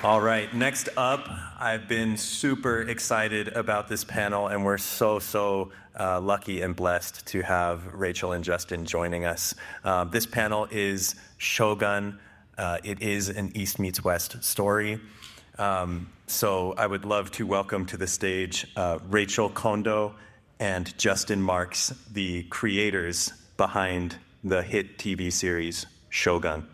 All right, next up, I've been super excited about this panel, and we're so lucky and blessed to have Rachel and Justin joining us. This panel is Shōgun. It is an East meets West story. So I would love to welcome to the stage Rachel Kondo and Justin Marks, the creators behind the hit TV series Shōgun.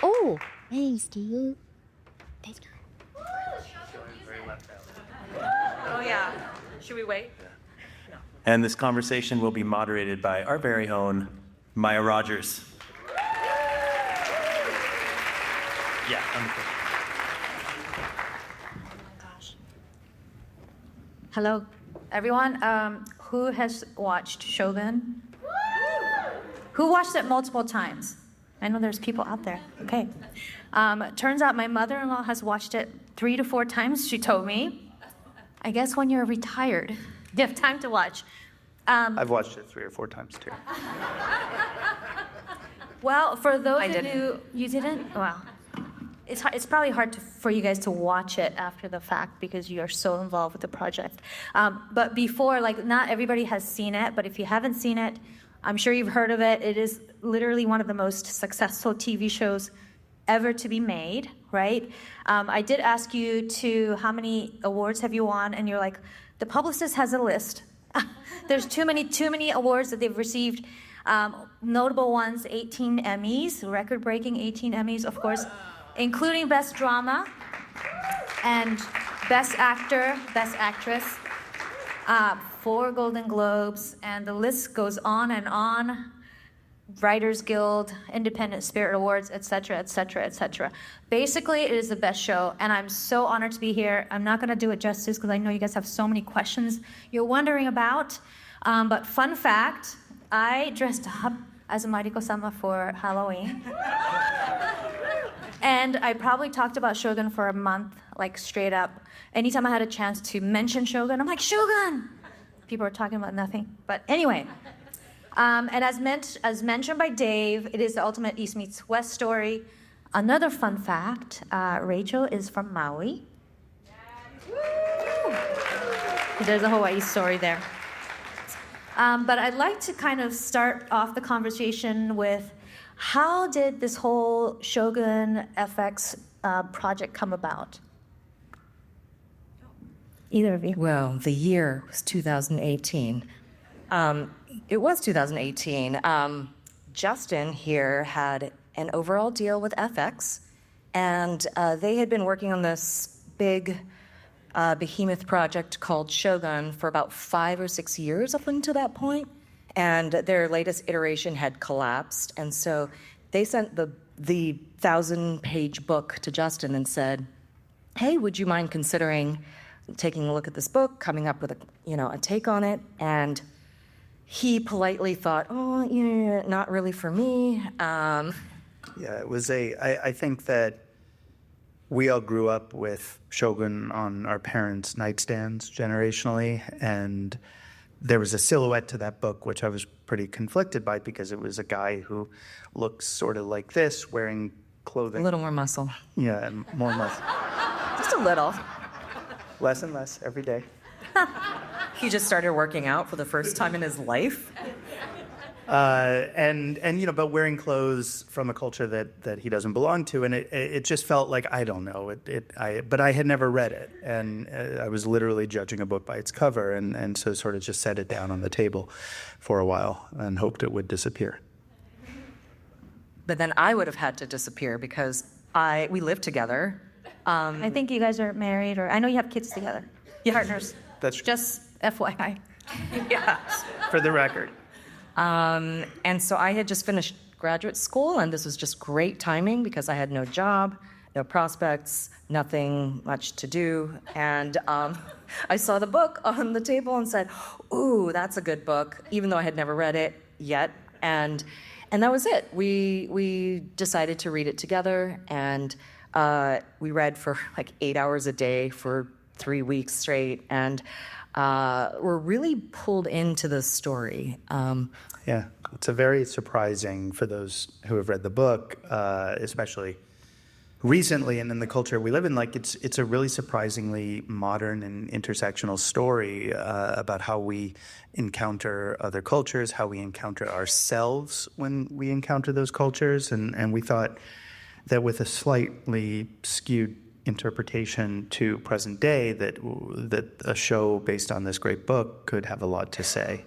Oh, hey, Steve. Thanks. Oh, yeah. Should we wait? No. And this conversation will be moderated by our very own Maya Rogers. Yeah. Hello, everyone. Who has watched Shōgun? Who watched it multiple times? I know there's people out there. Okay. Turns out my mother-in-law has watched it 3 to 4 times, she told me. I guess when you're retired, you have time to watch. I've watched it 3 or 4 times, too. Well, for those of you didn't? Well, it's probably hard for you guys to watch it after the fact because you are so involved with the project. But before, not everybody has seen it, but if you haven't seen it, I'm sure you've heard of it. It is literally one of the most successful TV shows ever to be made, right? I did ask you how many awards have you won, and you're like, the publicist has a list. There's too many awards that they've received. Notable ones, 18 Emmys, record-breaking 18 Emmys, of course, including Best Drama and Best Actor, Best Actress, 4 Golden Globes, and the list goes on and on. Writers Guild, Independent Spirit Awards, etc., etc., etc. Basically, it is the best show, and I'm so honored to be here. I'm not going to do it justice because I know you guys have so many questions you're wondering about. But fun fact, I dressed up as a Mariko-sama for Halloween. And I probably talked about Shōgun for a month, straight up. Anytime I had a chance to mention Shōgun, I'm like, Shōgun! People are talking about nothing. But anyway. And as mentioned by Dave, it is the ultimate East meets West story. Another fun fact, Rachel is from Maui. There's a Hawaii story there. But I'd like to kind of start off the conversation with how did this whole Shōgun FX project come about? Either of you. Well, the year was 2018. It was 2018. Justin here had an overall deal with FX, and they had been working on this big behemoth project called Shōgun for about 5 or 6 years up until that point, and their latest iteration had collapsed, and so they sent the 1,000-page book to Justin and said, hey, would you mind considering taking a look at this book, coming up with a take on it? And he politely thought, oh, yeah, not really for me. Yeah, it was I think that we all grew up with Shōgun on our parents' nightstands generationally, and there was a silhouette to that book which I was pretty conflicted by because it was a guy who looks sort of like this, wearing clothing. A little more muscle. Yeah, and more muscle. Just a little. Less and less every day. He just started working out for the first time in his life. But wearing clothes from a culture that he doesn't belong to, and it just felt like, I don't know, but I had never read it, and I was literally judging a book by its cover, and so sort of just set it down on the table for a while and hoped it would disappear. But then I would have had to disappear because we lived together. I think you guys are married, or I know you have kids together. Yeah. Partners. That's true. Just FYI. Yeah. For the record. And so I had just finished graduate school, and this was just great timing because I had no job, no prospects, nothing much to do. And I saw the book on the table and said, ooh, that's a good book, even though I had never read it yet. And that was it. We decided to read it together, and we read for 8 hours a day for 3 weeks straight, and we're really pulled into the story. Yeah, It's a very surprising, for those who have read the book, especially recently and in the culture we live in, like it's a really surprisingly modern and intersectional story about how we encounter other cultures, how we encounter ourselves when we encounter those cultures. And we thought that with a slightly skewed interpretation to present day, that a show based on this great book could have a lot to say.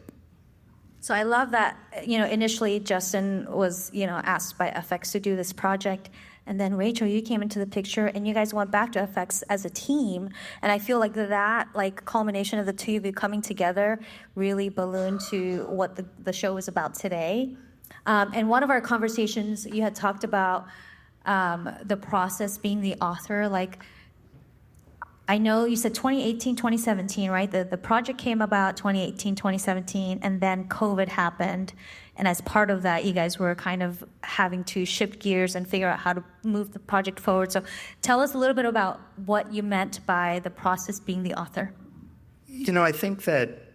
So I love that, initially Justin was, asked by FX to do this project. And then Rachel, you came into the picture and you guys went back to FX as a team. And I feel like that culmination of the two of you coming together really ballooned to what the show is about today. And one of our conversations, you had talked about the process being the author. I know you said 2018, 2017, right? The project came about 2018, 2017, and then COVID happened. And as part of that, you guys were kind of having to shift gears and figure out how to move the project forward. So tell us a little bit about what you meant by the process being the author. I think that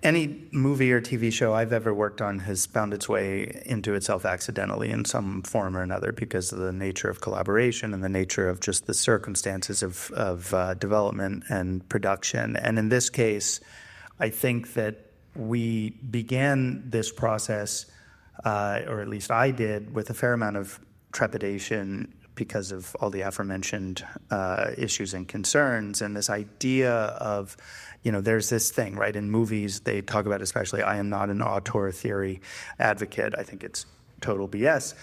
any movie or TV show I've ever worked on has found its way into itself accidentally in some form or another because of the nature of collaboration and the nature of just the circumstances of development and production. And in this case, I think that we began this process, or at least I did, with a fair amount of trepidation because of all the aforementioned issues and concerns, and this idea of, there's this thing, right? In movies, they talk about, especially, I am not an auteur theory advocate. I think it's total BS,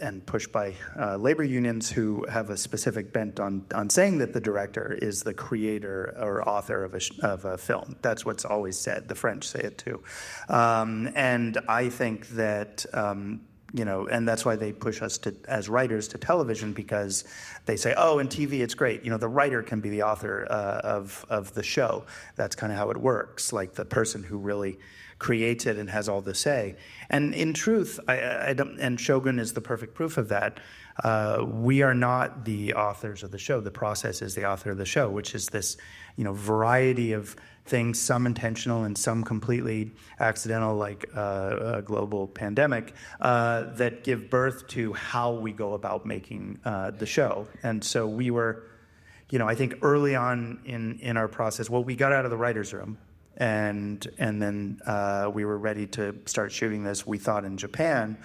and pushed by labor unions who have a specific bent on saying that the director is the creator or author of a film. That's what's always said. The French say it too. And I think that, and that's why they push us as writers to television, because they say, oh, in TV it's great. The writer can be the author of the show. That's kind of how it works, like the person who really creates it and has all the say. And in truth, I don't, and Shōgun is the perfect proof of that. We are not the authors of the show. The process is the author of the show, which is this, variety of things, some intentional and some completely accidental, like a global pandemic, that give birth to how we go about making the show. And so we were, I think early on in our process, we got out of the writer's room, and then we were ready to start shooting this, we thought, in Japan,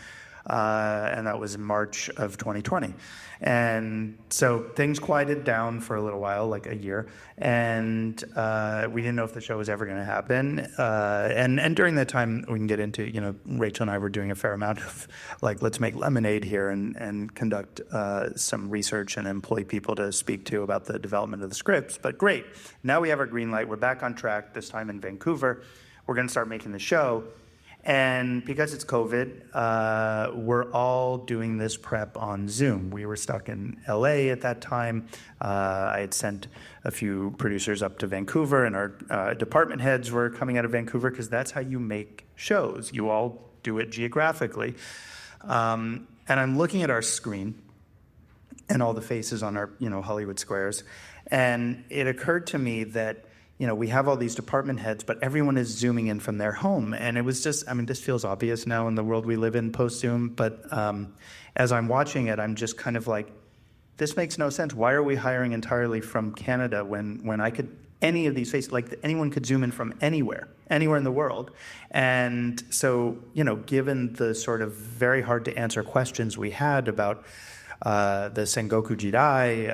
and that was in March of 2020. And so things quieted down for a little while, like a year, and we didn't know if the show was ever going to happen. And during that time, we can get into, Rachel and I were doing a fair amount of, let's make lemonade here and conduct some research and employ people to speak to about the development of the scripts. But great, now we have our green light. We're back on track, this time in Vancouver. We're going to start making the show. And because it's COVID, we're all doing this prep on Zoom. We were stuck in LA at that time. I had sent a few producers up to Vancouver, and our department heads were coming out of Vancouver, because that's how you make shows. You all do it geographically. And I'm looking at our screen and all the faces on our, Hollywood squares. And it occurred to me that we have all these department heads, but everyone is zooming in from their home. And it was just, this feels obvious now in the world we live in post-Zoom, but as I'm watching it, I'm just kind of like, this makes no sense. Why are we hiring entirely from Canada when I could, any of these faces, anyone could zoom in from anywhere in the world? And so, given the sort of very hard to answer questions we had about the Sengoku Jidai,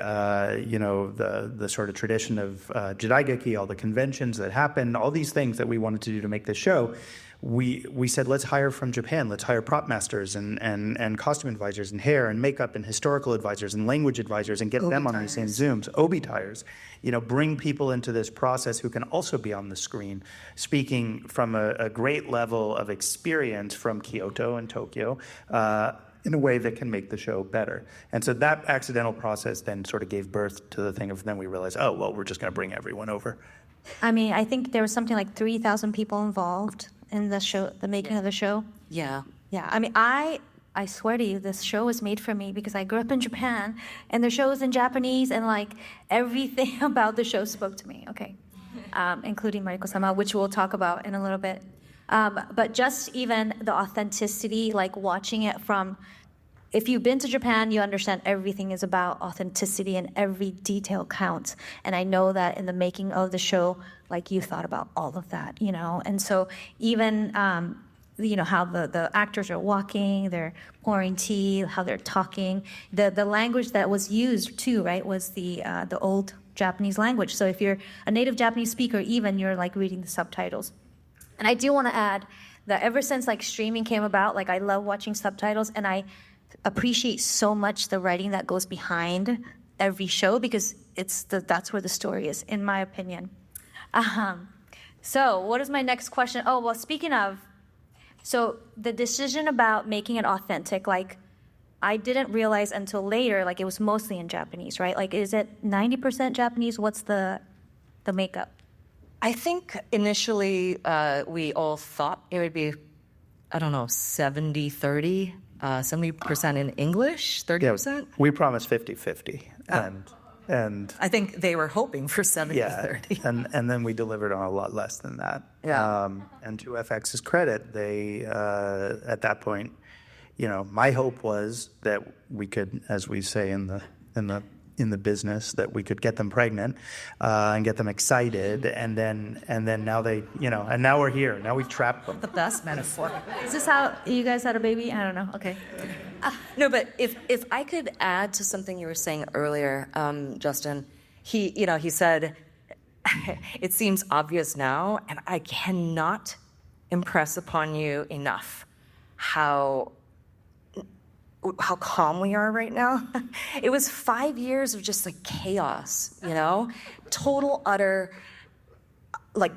the sort of tradition of Jidaigeki, all the conventions that happen, all these things that we wanted to do to make this show, we said, let's hire from Japan. Let's hire prop masters and costume advisors and hair and makeup and historical advisors and language advisors and get them on these same Zooms. Obi tires, bring people into this process who can also be on the screen, speaking from a great level of experience from Kyoto and Tokyo, in a way that can make the show better. And so that accidental process then sort of gave birth to the thing of, then we realized, we're just going to bring everyone over. I think there was something like 3,000 people involved in the show, the making of the show. Yeah. Yeah, I swear to you, this show was made for me because I grew up in Japan, and the show was in Japanese, and everything about the show spoke to me. Okay. including Mariko-sama, which we'll talk about in a little bit. But just even the authenticity, like watching it from, if you've been to Japan, you understand everything is about authenticity and every detail counts. And I know that in the making of the show, like you thought about all of that, you know? And so even, you know, how the actors are walking, they're pouring tea, how they're talking. The language that was used too, right, was the old Japanese language. So if you're a native Japanese speaker, even you're like reading the subtitles. And I do want to add that ever since like streaming came about, like I love watching subtitles, and I appreciate so much the writing that goes behind every show, because that's where the story is, in my opinion. So what is my next question? Oh, well, speaking of, so the decision about making it authentic, like I didn't realize until later, like it was mostly in Japanese, right? Like, is it 90% Japanese? What's the makeup? I think initially we all thought it would be, I don't know, 70-30, 70% in English, 30%? We promised 50-50. And I think they were hoping for 70-30. Yeah, and then we delivered on a lot less than that. Yeah. And to FX's credit, they, at that point, you know, my hope was that we could, as we say in the business, that we could get them pregnant and get them excited, and then now they, you know, and now we're here. Now we trapped them. The best metaphor. Is this how you guys had a baby? I don't know. Okay. No, but if I could add to something you were saying earlier, Justin, he said, it seems obvious now, and I cannot impress upon you enough how calm we are right now. It was 5 years of just like chaos, you know, total, utter, like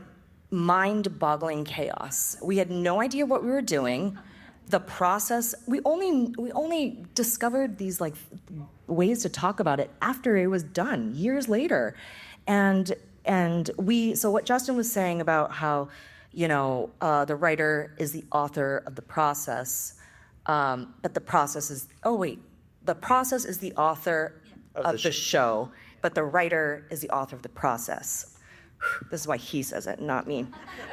mind-boggling chaos. We had no idea what we were doing. The process, we only discovered these like ways to talk about it after it was done, years later. And so what Justin was saying about how, you know, the writer is the author of the process, but the process is, the process is the author of the show, but the writer is the author of the process. This is why he says it, not me.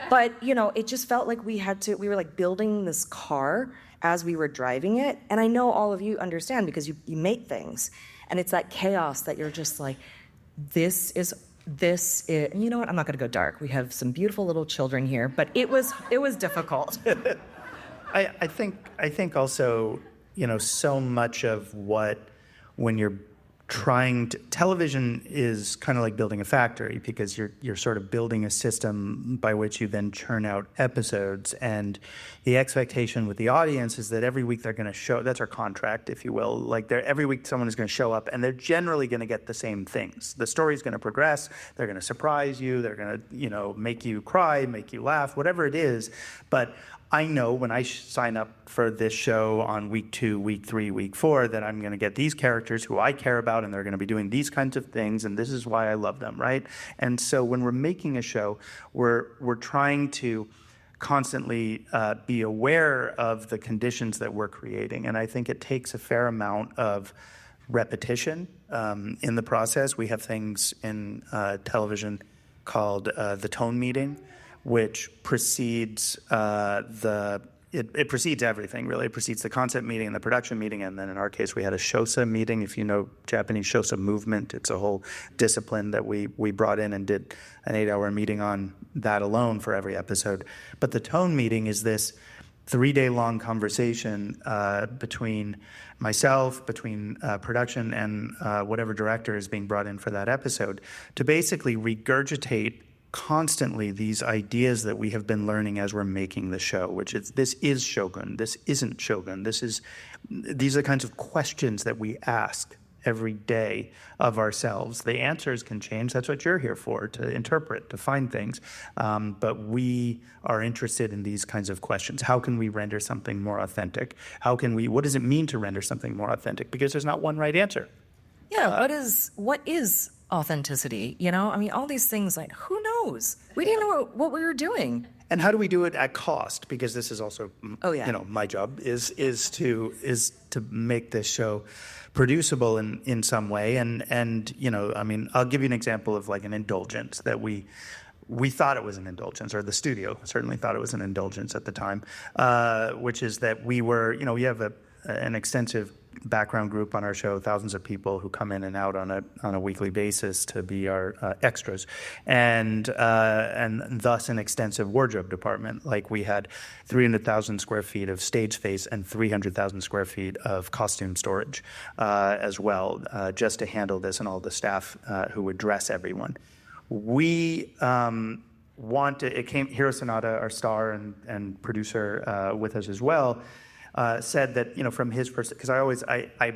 But, you know, it just felt like we were like building this car as we were driving it. And I know all of you understand because you make things. And it's that chaos that you're just like, this is, and you know what, I'm not gonna go dark. We have some beautiful little children here, but it was difficult. I think also, you know, so much of what, when you're television is kind of like building a factory, because you're sort of building a system by which you then churn out episodes, and the expectation with the audience is that every week they're going to show, that's our contract, if you will, like every week someone is going to show up and they're generally going to get the same things. The story's going to progress, they're going to surprise you, they're going to, you know, make you cry, make you laugh, whatever it is. But I know when I sign up for this show on week 2, week 3, week 4, that I'm going to get these characters who I care about, and they're going to be doing these kinds of things, and this is why I love them, right? And so when we're making a show, we're trying to constantly be aware of the conditions that we're creating, and I think it takes a fair amount of repetition in the process. We have things in television called the tone meeting, which precedes it precedes everything, really. It precedes the concept meeting and the production meeting, and then in our case, we had a shosa meeting. If you know Japanese shosa movement, it's a whole discipline that we brought in and did an 8-hour meeting on that alone for every episode. But the tone meeting is this 3-day-long conversation between myself, between production, and whatever director is being brought in for that episode, to basically regurgitate constantly these ideas that we have been learning as we're making the show, which is, this is Shōgun, this isn't Shōgun, these are the kinds of questions that we ask every day of ourselves. The answers can change. That's what you're here for, to interpret, to find things. But we are interested in these kinds of questions. How can we render something more authentic? What does it mean to render something more authentic? Because there's not one right answer. Yeah, what is authenticity? You know, I mean, all these things, like, who knows? We didn't know what we were doing. And how do we do it at cost? Because this is also, you know, my job is to make this show producible in some way. And you know, I mean, I'll give you an example of like an indulgence that we we thought it was an indulgence, or the studio certainly thought it was an indulgence at the time, which is that we have an extensive background group on our show, thousands of people who come in and out on a weekly basis to be our extras, and thus an extensive wardrobe department. Like, we had 300,000 square feet of stage space and 300,000 square feet of costume storage as well, just to handle this, and all the staff who would dress everyone. We Hiro Sanada, our star and producer with us as well, said that, from his perspective, because I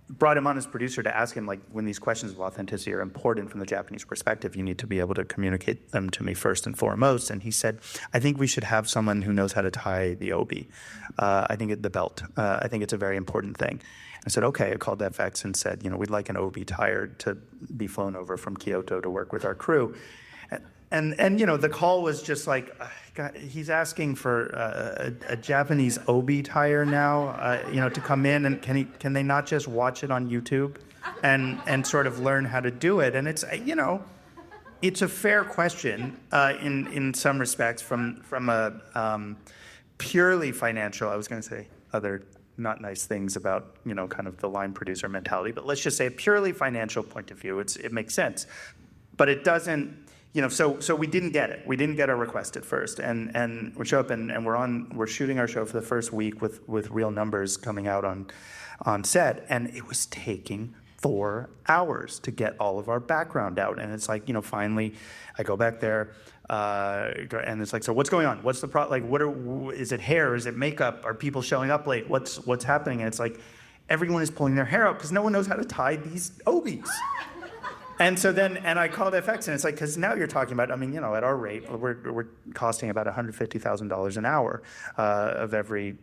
brought him on as producer to ask him, like, when these questions of authenticity are important from the Japanese perspective, you need to be able to communicate them to me first and foremost. And he said, I think we should have someone who knows how to tie the obi. I think the belt. I think it's a very important thing. I said, okay. I called FX and said, we'd like an obi tire to be flown over from Kyoto to work with our crew. And the call was just like, God, he's asking for a Japanese obi tire now, to come in, and can they not just watch it on YouTube and sort of learn how to do it? And it's it's a fair question in some respects from a purely financial. I was going to say other not nice things about kind of the line producer mentality, but let's just say a purely financial point of view, it makes sense, but it doesn't. So we didn't get it. We didn't get our request at first, and we show up and we're shooting our show for the first week with real numbers coming out on set, and it was taking 4 hours to get all of our background out. And it's like, finally I go back there, and it's like, so what's going on? What's the problem? Like, is it hair? Is it makeup? Are people showing up late? What's happening? And it's like, everyone is pulling their hair out because no one knows how to tie these obis. And so and I called FX, and it's like, because now you're talking about, at our rate, we're costing about $150,000 an hour of every,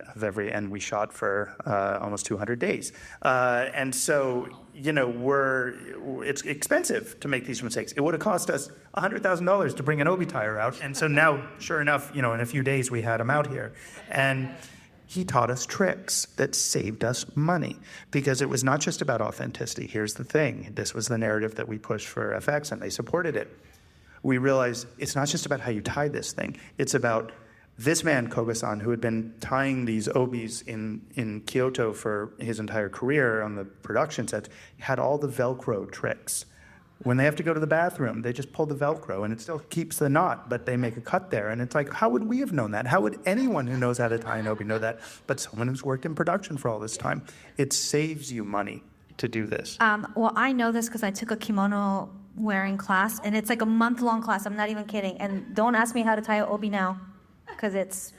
and we shot for almost 200 days. And so, it's expensive to make these mistakes. It would have cost us $100,000 to bring an obi tire out. And so now, sure enough, in a few days we had him out here. And he taught us tricks that saved us money, because it was not just about authenticity. Here's the thing. This was the narrative that we pushed for FX, and they supported it. We realized it's not just about how you tie this thing. It's about this man, Koga-san, who had been tying these obis in Kyoto for his entire career on the production sets, had all the Velcro tricks. When they have to go to the bathroom, they just pull the Velcro, and it still keeps the knot, but they make a cut there. And it's like, how would we have known that? How would anyone who knows how to tie an obi know that? But someone who's worked in production for all this time. It saves you money to do this. Well, I know this because I took a kimono wearing class, and it's like a month-long class. I'm not even kidding. And don't ask me how to tie an obi now, because it's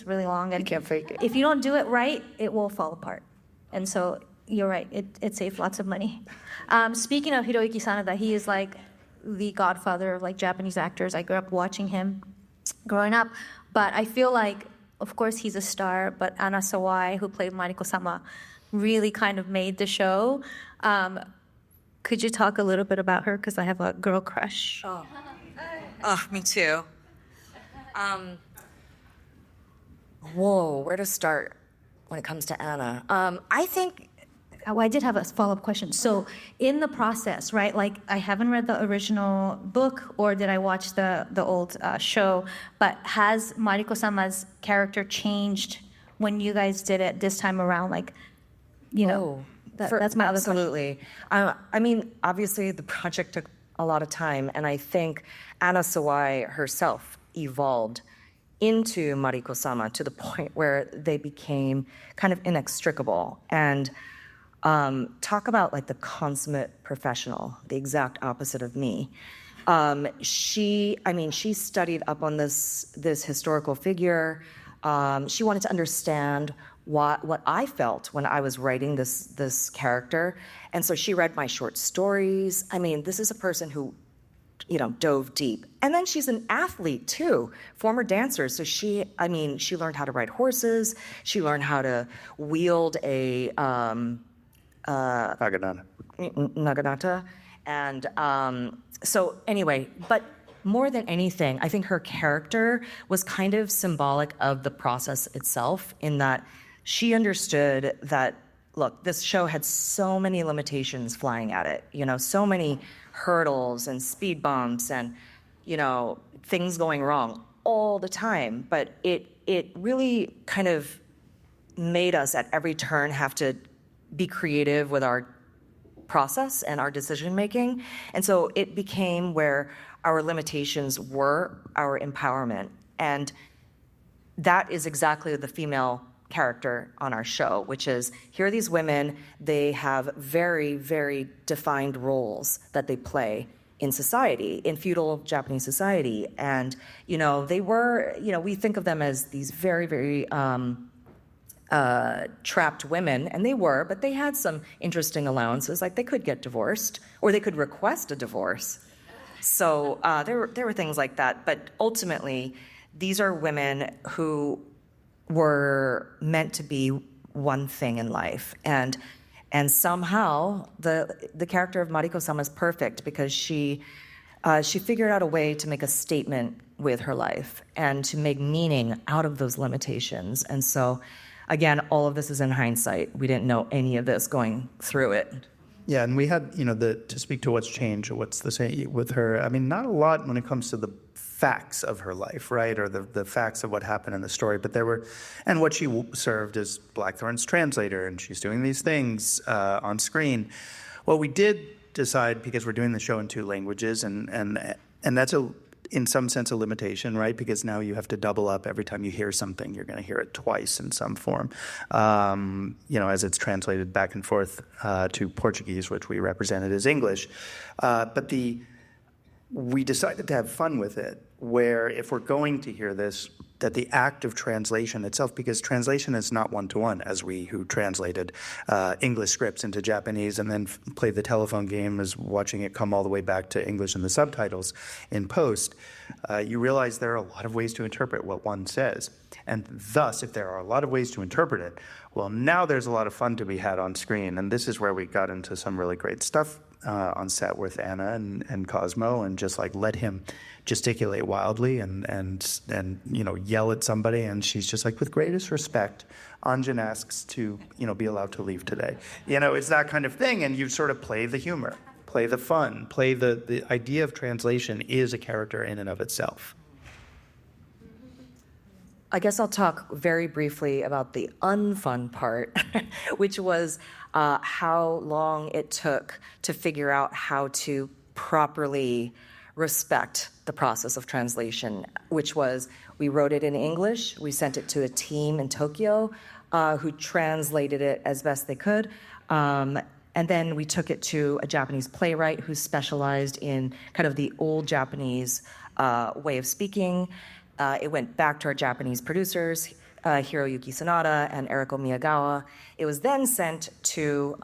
really long. And You can't fake it. If you don't do it right, it will fall apart. And so you're right. It saved lots of money. Speaking of Hiroyuki Sanada, he is like the godfather of like Japanese actors. I grew up watching him growing up, but I feel like, of course, he's a star. But Anna Sawai, who played Mariko-sama, really kind of made the show. Could you talk a little bit about her? Because I have a girl crush. Oh, me too. Where to start when it comes to Anna? I think. Oh, I did have a follow-up question. So in the process, right, like I haven't read the original book, or did I watch the old show, but has Mariko-sama's character changed when you guys did it this time around? Like, that's my other question. Absolutely. Obviously the project took a lot of time, and I think Anna Sawai herself evolved into Mariko-sama to the point where they became kind of inextricable. And talk about like the consummate professional, the exact opposite of me. She studied up on this historical figure. She wanted to understand what I felt when I was writing this character, and so she read my short stories. This is a person who, dove deep. And then she's an athlete too, former dancer. So she learned how to ride horses. She learned how to wield a naginata. And so anyway, but more than anything, I think her character was kind of symbolic of the process itself, in that she understood that, look, this show had so many limitations flying at it, so many hurdles and speed bumps, and things going wrong all the time, but it really kind of made us at every turn have to be creative with our process and our decision making. And so it became where our limitations were our empowerment. And that is exactly the female character on our show, which is here are these women, they have very, very defined roles that they play in society, in feudal Japanese society. And, they were, we think of them as these very, very trapped women, and they were, but they had some interesting allowances, like they could get divorced or they could request a divorce. So there were things like that, but ultimately, these are women who were meant to be one thing in life, and somehow the character of Mariko-sama is perfect because she figured out a way to make a statement with her life and to make meaning out of those limitations. And so, again, all of this is in hindsight. We didn't know any of this going through it. Yeah, and we had, to speak to what's changed or what's the same with her, I mean, not a lot when it comes to the facts of her life, right, or the facts of what happened in the story, but there were, and what she served as Blackthorn's translator, and she's doing these things on screen. Well, we did decide, because we're doing the show in 2 languages, and that's in some sense a limitation, right? Because now you have to double up every time you hear something. You're going to hear it twice in some form, as it's translated back and forth to Portuguese, which we represented as English. But we decided to have fun with it, where if we're going to hear this, that the act of translation itself, because translation is not one-to-one, as we who translated English scripts into Japanese and then played the telephone game as watching it come all the way back to English and the subtitles in post, you realize there are a lot of ways to interpret what one says. And thus, if there are a lot of ways to interpret it, well, now there's a lot of fun to be had on screen. And this is where we got into some really great stuff on set with Anna and Cosmo, and just like let him gesticulate wildly and yell at somebody, and she's just like, with greatest respect, Anjan asks to be allowed to leave today. It's that kind of thing, and you sort of play the humor, play the fun, play the idea of translation is a character in and of itself. I guess I'll talk very briefly about the unfun part, which was how long it took to figure out how to properly respect the process of translation, which was we wrote it in English, we sent it to a team in Tokyo who translated it as best they could, and then we took it to a Japanese playwright who specialized in kind of the old Japanese way of speaking. It went back to our Japanese producers, Hiroyuki Sanada and Eriko Miyagawa. It was then sent to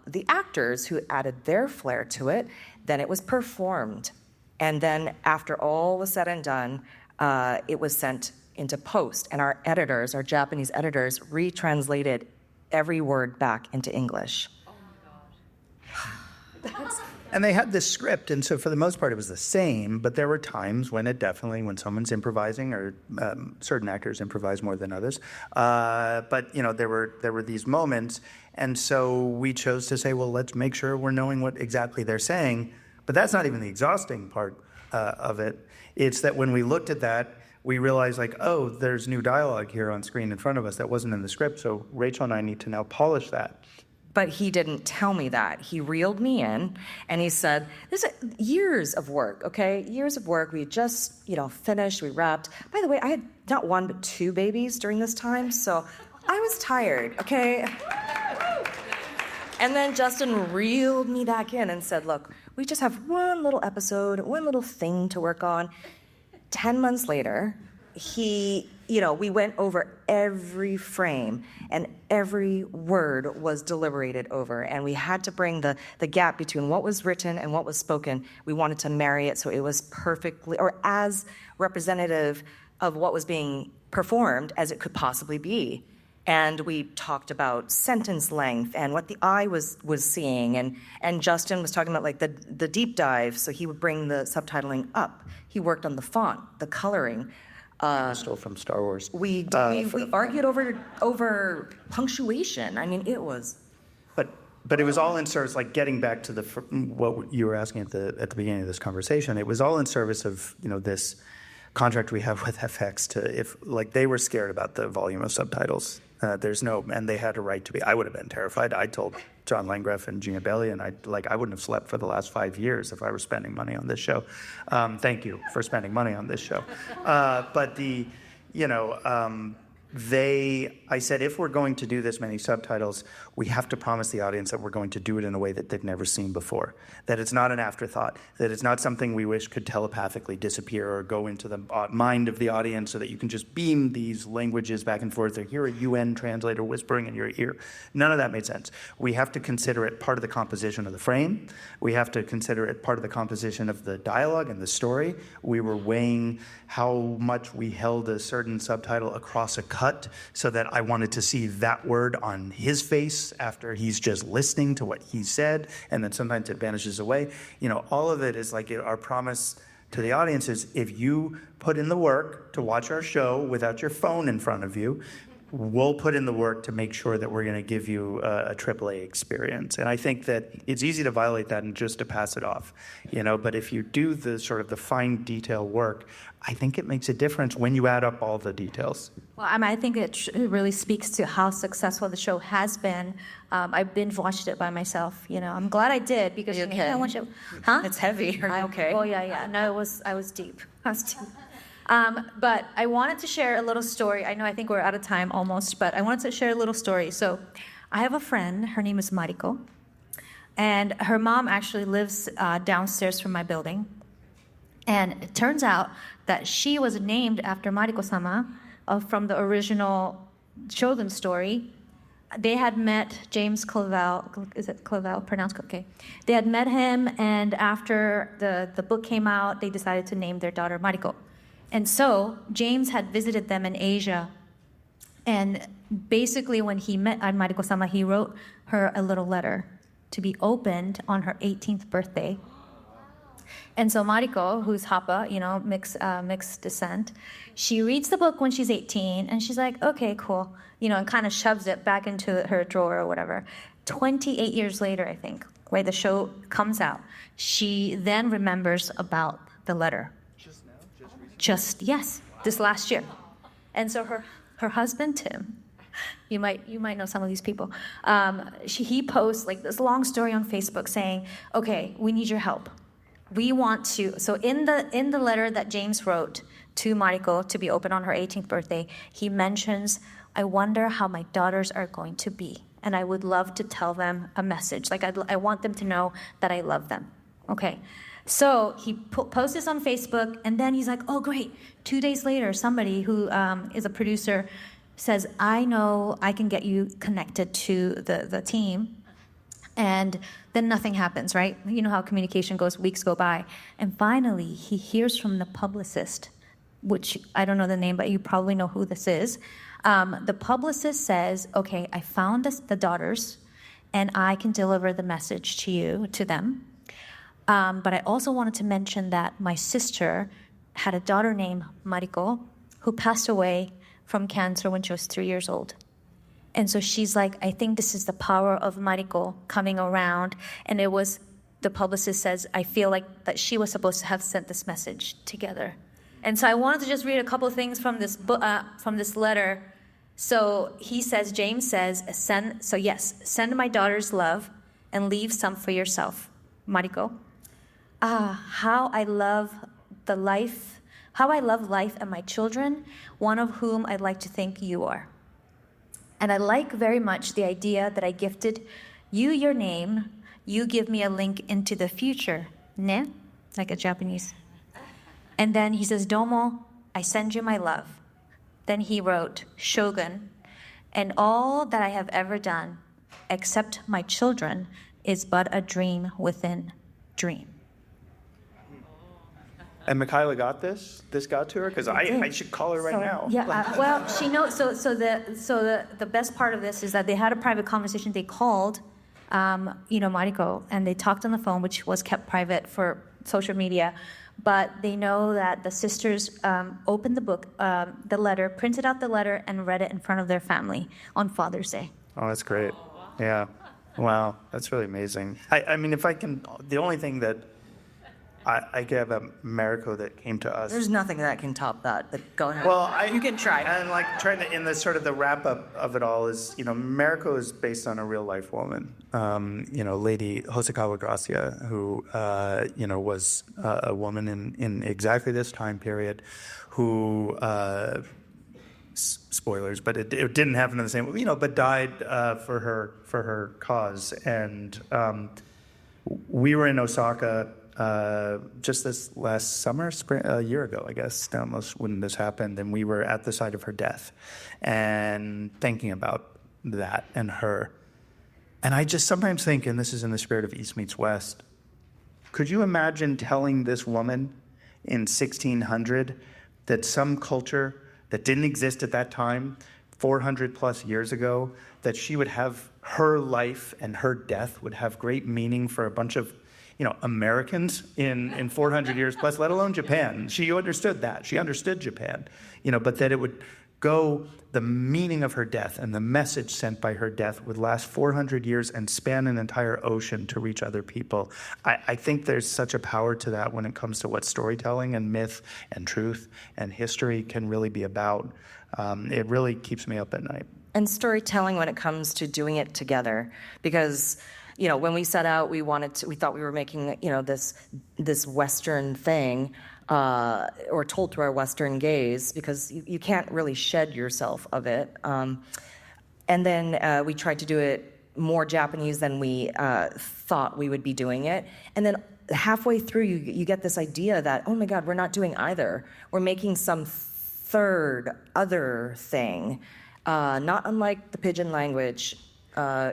the actors who added their flair to it. Then it was performed. And then after all was said and done, it was sent into post. And our editors, our Japanese editors, retranslated every word back into English. Oh my gosh. And they had this script, and so for the most part it was the same, but there were times when when someone's improvising, or certain actors improvise more than others, but there were these moments, and so we chose to say, well, let's make sure we're knowing what exactly they're saying, but that's not even the exhausting part of it. It's that when we looked at that, we realized there's new dialogue here on screen in front of us that wasn't in the script, so Rachel and I need to now polish that. But he didn't tell me that. He reeled me in, and he said, "This is years of work, okay? Years of work. We just, finished. We wrapped. By the way, I had not 1 but 2 babies during this time, so I was tired, okay?" And then Justin reeled me back in and said, "Look, we just have one little episode, one little thing to work on." 10 months later, we went over every frame, and every word was deliberated over, and we had to bring the gap between what was written and what was spoken. We wanted to marry it so it was perfectly, or as representative of what was being performed as it could possibly be. And we talked about sentence length and what the eye was seeing, and Justin was talking about the deep dive, so he would bring the subtitling up. He worked on the font, the coloring. Still from Star Wars. We argued over punctuation. I mean, it was. But it was all in service, like getting back to what you were asking at the beginning of this conversation. It was all in service of this contract we have with FX if like they were scared about the volume of subtitles. And they had a right to be. I would have been terrified. I told John Landgraf and Gina Bailey, and I wouldn't have slept for the last 5 years if I were spending money on this show. Thank you for spending money on this show. I said, if we're going to do this many subtitles, we have to promise the audience that we're going to do it in a way that they've never seen before, that it's not an afterthought, that it's not something we wish could telepathically disappear or go into the mind of the audience so that you can just beam these languages back and forth or hear a UN translator whispering in your ear. None of that made sense. We have to consider it part of the composition of the frame. We have to consider it part of the composition of the dialogue and the story. We were weighing how much we held a certain subtitle across a cut so that I wanted to see that word on his face after he's just listening to what he said, and then sometimes it vanishes away. All of it is like our promise to the audience is if you put in the work to watch our show without your phone in front of you, we'll put in the work to make sure that we're going to give you a AAA experience. And I think that it's easy to violate that and just to pass it off, but if you do the sort of the fine detail work, I think it makes a difference when you add up all the details. Well, I think it really speaks to how successful the show has been. I binge watched it by myself. I'm glad I did because Are you okay? I want you. Huh? It's heavy. Are you okay? Oh yeah. No, I was deep. I was deep. But I wanted to share a little story. I think we're out of time almost, but I wanted to share a little story. So, I have a friend. Her name is Mariko, and her mom actually lives downstairs from my building. And it turns out that she was named after Mariko-sama from the original Shōgun story. They had met James Clavell. Is it Clavell? Pronounced okay. They had met him, and after the book came out, they decided to name their daughter Mariko. And so James had visited them in Asia. And basically when he met Mariko-sama, he wrote her a little letter to be opened on her 18th birthday. And so Mariko, who's Hapa, mixed descent, she reads the book when she's 18, and she's like, okay, cool, and kind of shoves it back into her drawer or whatever. 28 years later, I think, where the show comes out, she then remembers about the letter. Yes, this last year. And so her husband, Tim, you might know some of these people, he posts like this long story on Facebook saying, okay, we need your help. We want to, so in the letter that James wrote to Mariko to be open on her 18th birthday, he mentions, I wonder how my daughters are going to be, and I would love to tell them a message. Like I want them to know that I love them. Okay. So he posts this on Facebook, and then he's like, oh, great. 2 days later, somebody who is a producer says, I know I can get you connected to the team. And then nothing happens, right? You know how communication goes, weeks go by. And finally, he hears from the publicist, which I don't know the name, but you probably know who this is. The publicist says, okay, I found the daughters, and I can deliver the message to them. But I also wanted to mention that my sister had a daughter named Mariko who passed away from cancer when she was 3 years old. And so she's like, I think this is the power of Mariko coming around. And the publicist says, I feel like that she was supposed to have sent this message together. And so I wanted to just read a couple of things from this book, from this letter. So James says, send my daughter's love and leave some for yourself, Mariko. How I love life and my children, one of whom I'd like to think you are. And I like very much the idea that I gifted you your name, you give me a link into the future, ne? Like a Japanese. And then he says, Domo, I send you my love. Then he wrote, Shōgun, and all that I have ever done, except my children, is but a dream within dream. And Michaela got this? This got to her? Because I should call her right now. Yeah, well, she knows. So the best part of this is that they had a private conversation. They called, Mariko, and they talked on the phone, which was kept private for social media. But they know that the sisters opened the book, the letter, printed out the letter, and read it in front of their family on Father's Day. Oh, that's great. Yeah. Wow, that's really amazing. I mean, if I can, the only thing that I could have a Mariko that came to us. There's nothing that can top that. But go ahead. Well, you can try. And like trying to, in the sort of the wrap up of it all is, you know, Mariko is based on a real life woman. You know, Lady Hosokawa Gracia, who, you know, was a woman in exactly this time period, who, spoilers, but it didn't happen in the same, you know, but died for her cause. And we were in Osaka just this last summer, spring, a year ago, I guess, almost when this happened, and we were at the site of her death and thinking about that and her. And I just sometimes think, and this is in the spirit of East Meets West, could you imagine telling this woman in 1600 that some culture that didn't exist at that time, 400 plus years ago, that she would have her life and her death would have great meaning for a bunch of, you know, Americans in 400 years plus, let alone Japan. She understood that. She understood Japan, you know, but that it would go, the meaning of her death and the message sent by her death would last 400 years and span an entire ocean to reach other people. I think there's such a power to that when it comes to what storytelling and myth and truth and history can really be about. It really keeps me up at night. And storytelling when it comes to doing it together, because you know, when we set out, we thought we were making, you know, this Western thing, or told through our Western gaze, because you can't really shed yourself of it. And then we tried to do it more Japanese than we thought we would be doing it. And then halfway through, you get this idea that, oh my God, we're not doing either. We're making some third, other thing, not unlike the pidgin language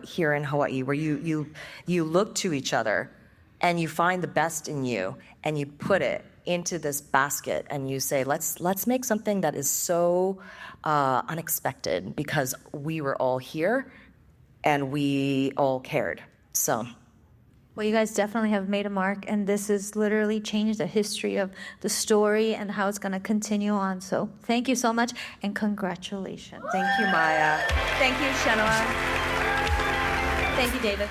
here in Hawaii, where you look to each other and you find the best in you and you put it into this basket and you say, let's make something that is so unexpected, because we were all here and we all cared. So. Well, you guys definitely have made a mark, and this has literally changed the history of the story and how it's going to continue on. So thank you so much, and congratulations. Thank you, Maya. Thank you, Shenua. Thank you, David.